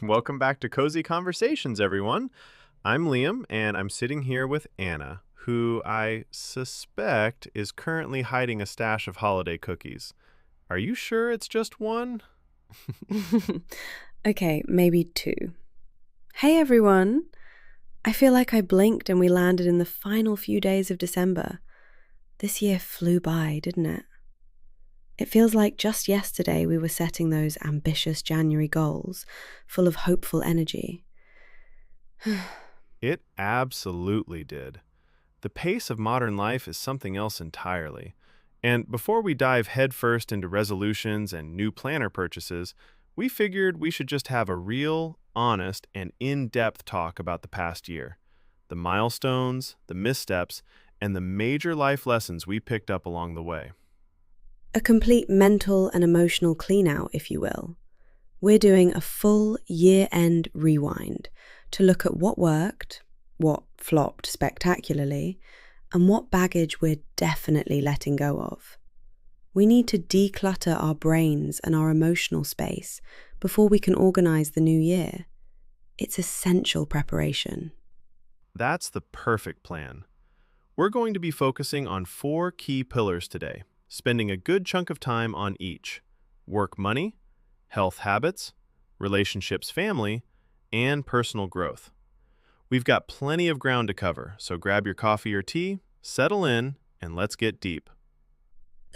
Welcome back to Cozy Conversations, everyone. I'm Liam, and I'm sitting here with Anna, who I suspect is currently hiding a stash of holiday cookies. Are you sure it's just one? Okay, maybe two. Hey everyone! I feel like I blinked and we landed in the final few days of December. This year flew by, didn't it? It feels like just yesterday we were setting those ambitious January goals, full of hopeful energy. It absolutely did. The pace of modern life is something else entirely. And before we dive headfirst into resolutions and new planner purchases, we figured we should just have a real, honest, and in-depth talk about the past year. The milestones, the missteps, and the major life lessons we picked up along the way. A complete mental and emotional clean out, if you will. We're doing a full year-end rewind to look at what worked, what flopped spectacularly, and what baggage we're definitely letting go of. We need to declutter our brains and our emotional space before we can organise the new year. It's essential preparation. That's the perfect plan. We're going to be focusing on four key pillars today, spending a good chunk of time on each: work money, health habits, relationships family, and personal growth. We've got plenty of ground to cover, so grab your coffee or tea, settle in, and let's get deep.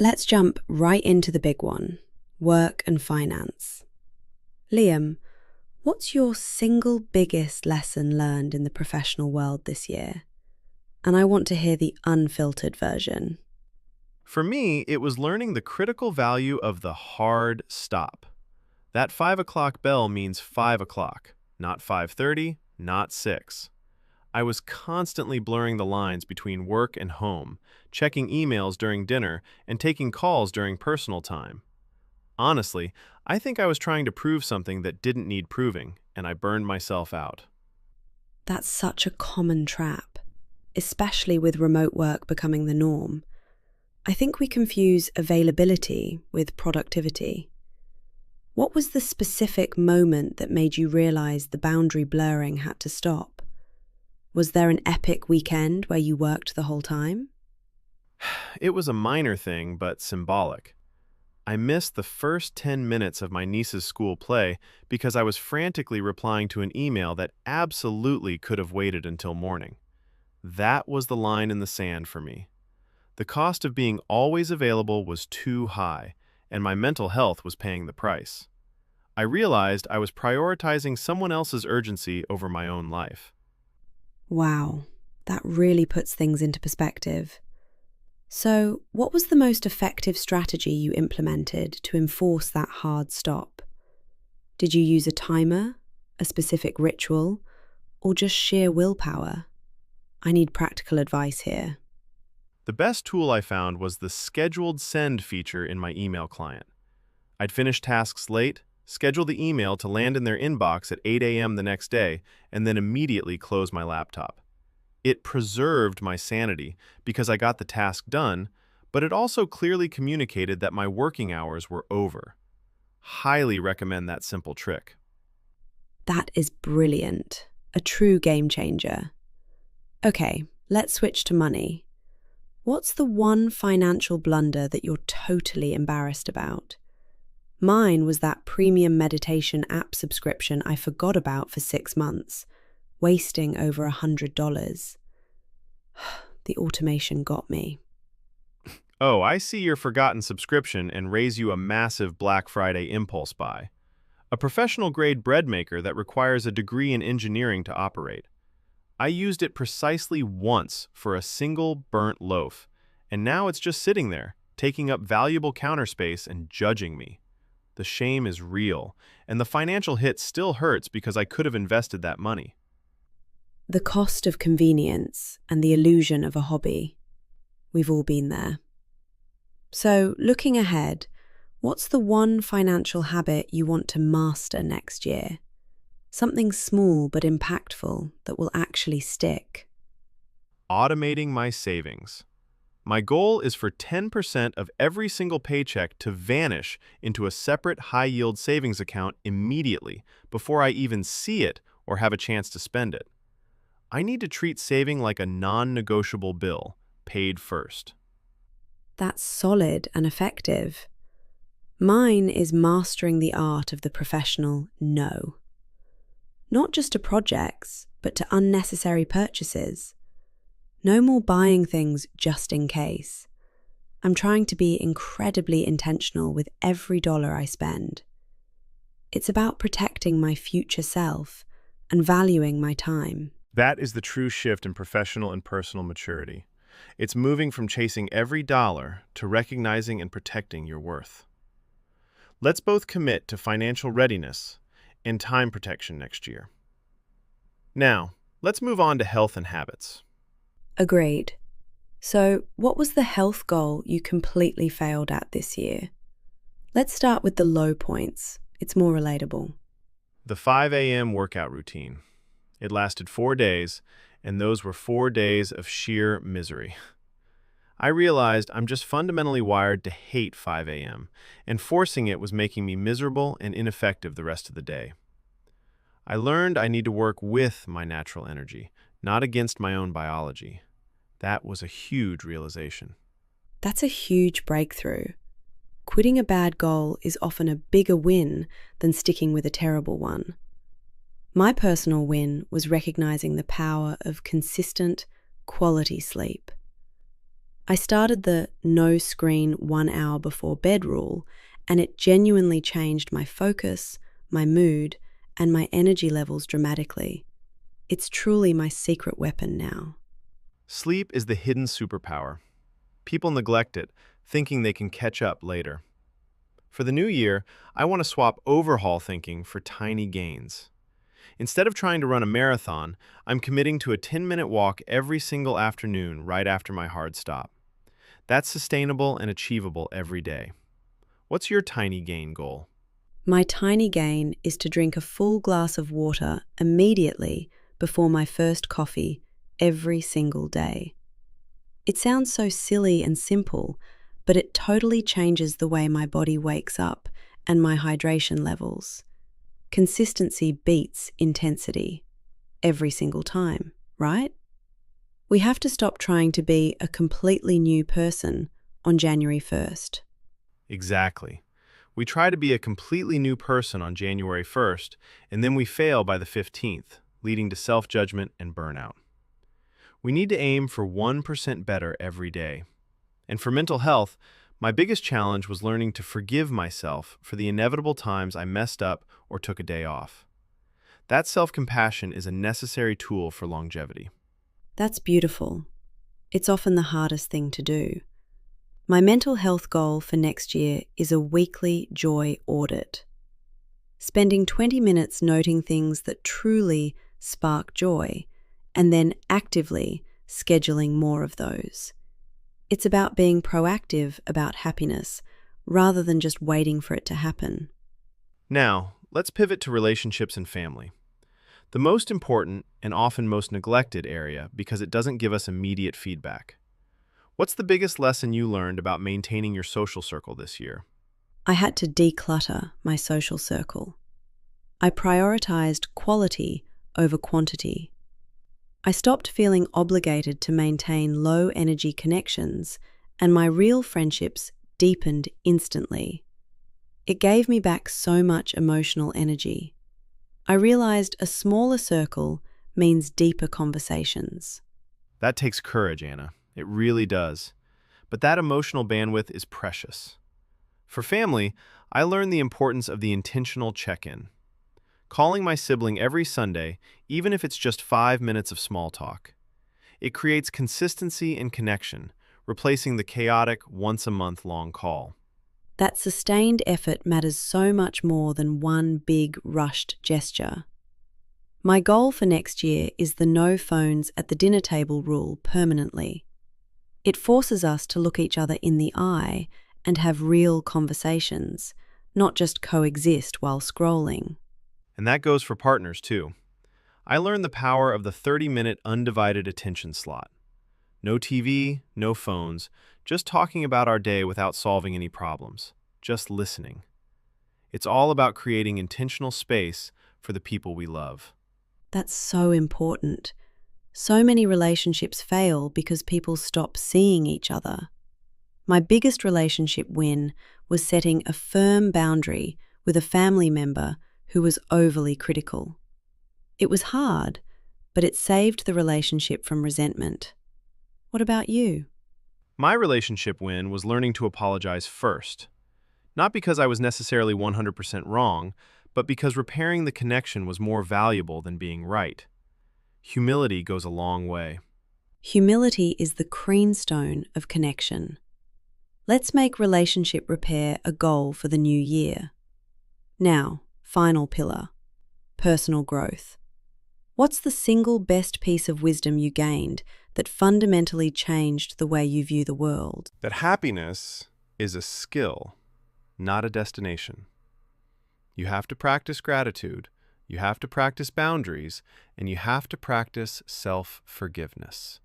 Let's jump right into the big one: work and finance. Liam, what's your single biggest lesson learned in the professional world this year? And I want to hear the unfiltered version. For me, it was learning the critical value of the hard stop. That 5 o'clock bell means 5 o'clock, not 5:30, not 6. I was constantly blurring the lines between work and home, checking emails during dinner, and taking calls during personal time. Honestly, I think I was trying to prove something that didn't need proving, and I burned myself out. That's such a common trap, especially with remote work becoming the norm. I think we confuse availability with productivity. What was the specific moment that made you realise the boundary blurring had to stop? Was there an epic weekend where you worked the whole time? It was a minor thing, but symbolic. I missed the first 10 minutes of my niece's school play because I was frantically replying to an email that absolutely could have waited until morning. That was the line in the sand for me. The cost of being always available was too high, and my mental health was paying the price. I realized I was prioritizing someone else's urgency over my own life. Wow, that really puts things into perspective. So, what was the most effective strategy you implemented to enforce that hard stop? Did you use a timer, a specific ritual, or just sheer willpower? I need practical advice here. The best tool I found was the scheduled send feature in my email client. I'd finish tasks late, schedule the email to land in their inbox at 8 a.m. the next day, and then immediately close my laptop. It preserved my sanity because I got the task done, but it also clearly communicated that my working hours were over. Highly recommend that simple trick. That is brilliant. A true game changer. Okay, let's switch to money. What's the one financial blunder that you're totally embarrassed about? Mine was that premium meditation app subscription I forgot about for 6 months, wasting over $100. The automation got me. Oh, I see your forgotten subscription and raise you a massive Black Friday impulse buy. A professional-grade bread maker that requires a degree in engineering to operate. I used it precisely once for a single burnt loaf, and now it's just sitting there, taking up valuable counter space and judging me. The shame is real, and the financial hit still hurts because I could have invested that money. The cost of convenience and the illusion of a hobby. We've all been there. So, looking ahead, what's the one financial habit you want to master next year? Something small but impactful that will actually stick. Automating my savings. My goal is for 10% of every single paycheck to vanish into a separate high-yield savings account immediately before I even see it or have a chance to spend it. I need to treat saving like a non-negotiable bill, paid first. That's solid and effective. Mine is mastering the art of the professional no. Not just to projects, but to unnecessary purchases. No more buying things just in case. I'm trying to be incredibly intentional with every dollar I spend. It's about protecting my future self and valuing my time. That is the true shift in professional and personal maturity. It's moving from chasing every dollar to recognizing and protecting your worth. Let's both commit to financial readiness and time protection next year. Now, let's move on to health and habits. Agreed. So, what was the health goal you completely failed at this year? Let's start with the low points. It's more relatable. The 5 a.m. workout routine. It lasted 4 days, and those were 4 days of sheer misery. I realized I'm just fundamentally wired to hate 5 a.m., and forcing it was making me miserable and ineffective the rest of the day. I learned I need to work with my natural energy, not against my own biology. That was a huge realization. That's a huge breakthrough. Quitting a bad goal is often a bigger win than sticking with a terrible one. My personal win was recognizing the power of consistent, quality sleep. I started the no screen 1 hour before bed rule, and it genuinely changed my focus, my mood, and my energy levels dramatically. It's truly my secret weapon now. Sleep is the hidden superpower. People neglect it, thinking they can catch up later. For the new year, I want to swap overhaul thinking for tiny gains. Instead of trying to run a marathon, I'm committing to a 10-minute walk every single afternoon right after my hard stop. That's sustainable and achievable every day. What's your tiny gain goal? My tiny gain is to drink a full glass of water immediately before my first coffee every single day. It sounds so silly and simple, but it totally changes the way my body wakes up and my hydration levels. Consistency beats intensity every single time, right? We have to stop trying to be a completely new person on January 1st. Exactly. We try to be a completely new person on January 1st, and then we fail by the 15th, leading to self-judgment and burnout. We need to aim for 1% better every day. And for mental health, my biggest challenge was learning to forgive myself for the inevitable times I messed up or took a day off. That self-compassion is a necessary tool for longevity. That's beautiful. It's often the hardest thing to do. My mental health goal for next year is a weekly joy audit. Spending 20 minutes noting things that truly spark joy, and then actively scheduling more of those. It's about being proactive about happiness rather than just waiting for it to happen. Now, let's pivot to relationships and family. The most important and often most neglected area because it doesn't give us immediate feedback. What's the biggest lesson you learned about maintaining your social circle this year? I had to declutter my social circle. I prioritized quality over quantity. I stopped feeling obligated to maintain low-energy connections, and my real friendships deepened instantly. It gave me back so much emotional energy. I realized a smaller circle means deeper conversations. That takes courage, Anna. It really does. But that emotional bandwidth is precious. For family, I learned the importance of the intentional check-in. Calling my sibling every Sunday, even if it's just 5 minutes of small talk. It creates consistency and connection, replacing the chaotic once-a-month-long call. That sustained effort matters so much more than one big, rushed gesture. My goal for next year is the no phones at the dinner table rule permanently. It forces us to look each other in the eye and have real conversations, not just coexist while scrolling. And that goes for partners, too. I learned the power of the 30-minute undivided attention slot. No TV, no phones, just talking about our day without solving any problems, just listening. It's all about creating intentional space for the people we love. That's so important. So many relationships fail because people stop seeing each other. My biggest relationship win was setting a firm boundary with a family member who was overly critical. It was hard, but it saved the relationship from resentment. What about you? My relationship win was learning to apologize first. Not because I was necessarily 100% wrong, but because repairing the connection was more valuable than being right. Humility goes a long way. Humility is the cornerstone of connection. Let's make relationship repair a goal for the new year. Now, final pillar, personal growth. What's the single best piece of wisdom you gained that fundamentally changed the way you view the world? That happiness is a skill, not a destination. You have to practice gratitude, you have to practice boundaries, and you have to practice self-forgiveness.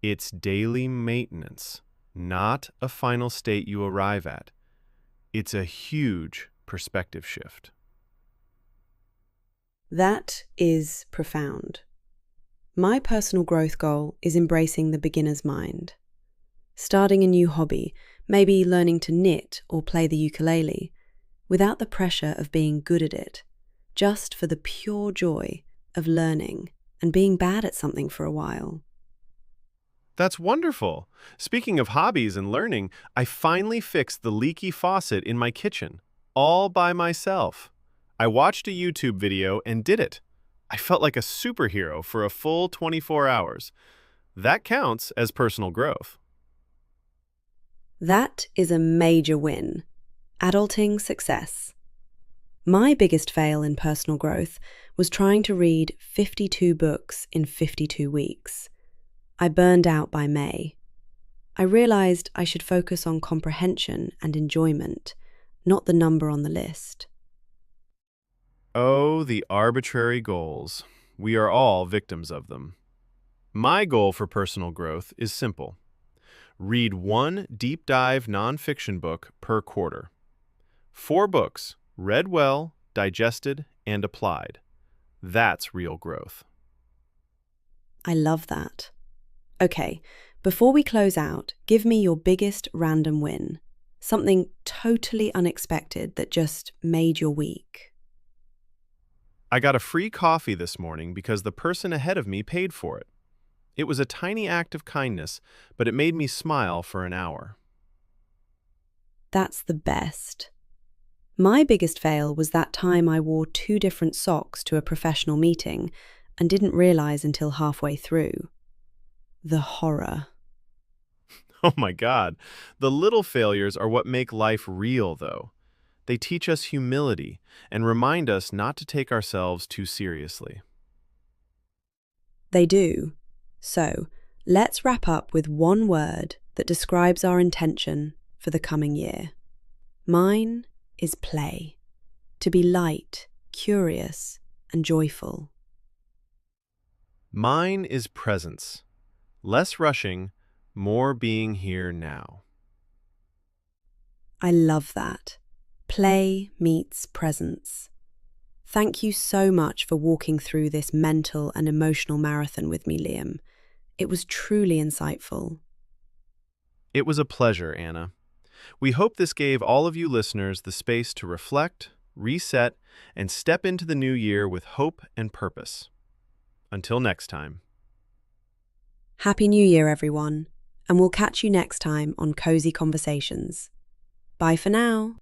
It's daily maintenance, not a final state you arrive at. It's a huge perspective shift. That is profound. My personal growth goal is embracing the beginner's mind. Starting a new hobby, maybe learning to knit or play the ukulele, without the pressure of being good at it, just for the pure joy of learning and being bad at something for a while. That's wonderful. Speaking of hobbies and learning, I finally fixed the leaky faucet in my kitchen, all by myself. I watched a YouTube video and did it. I felt like a superhero for a full 24 hours. That counts as personal growth. That is a major win. Adulting success. My biggest fail in personal growth was trying to read 52 books in 52 weeks. I burned out by May. I realized I should focus on comprehension and enjoyment, not the number on the list. Oh, the arbitrary goals. We are all victims of them. My goal for personal growth is simple. Read one deep dive nonfiction book per quarter. 4 books, read well, digested, and applied. That's real growth. I love that. Okay, before we close out, give me your biggest random win. Something totally unexpected that just made your week. I got a free coffee this morning because the person ahead of me paid for it. It was a tiny act of kindness, but it made me smile for an hour. That's the best. My biggest fail was that time I wore 2 different socks to a professional meeting and didn't realize until halfway through. The horror. Oh my God. The little failures are what make life real, though. They teach us humility and remind us not to take ourselves too seriously. They do. So, let's wrap up with one word that describes our intention for the coming year. Mine is play. To be light, curious, and joyful. Mine is presence. Less rushing, more being here now. I love that. Play meets presence. Thank you so much for walking through this mental and emotional marathon with me, Liam. It was truly insightful. It was a pleasure, Anna. We hope this gave all of you listeners the space to reflect, reset, and step into the new year with hope and purpose. Until next time. Happy New Year, everyone, and we'll catch you next time on Cozy Conversations. Bye for now.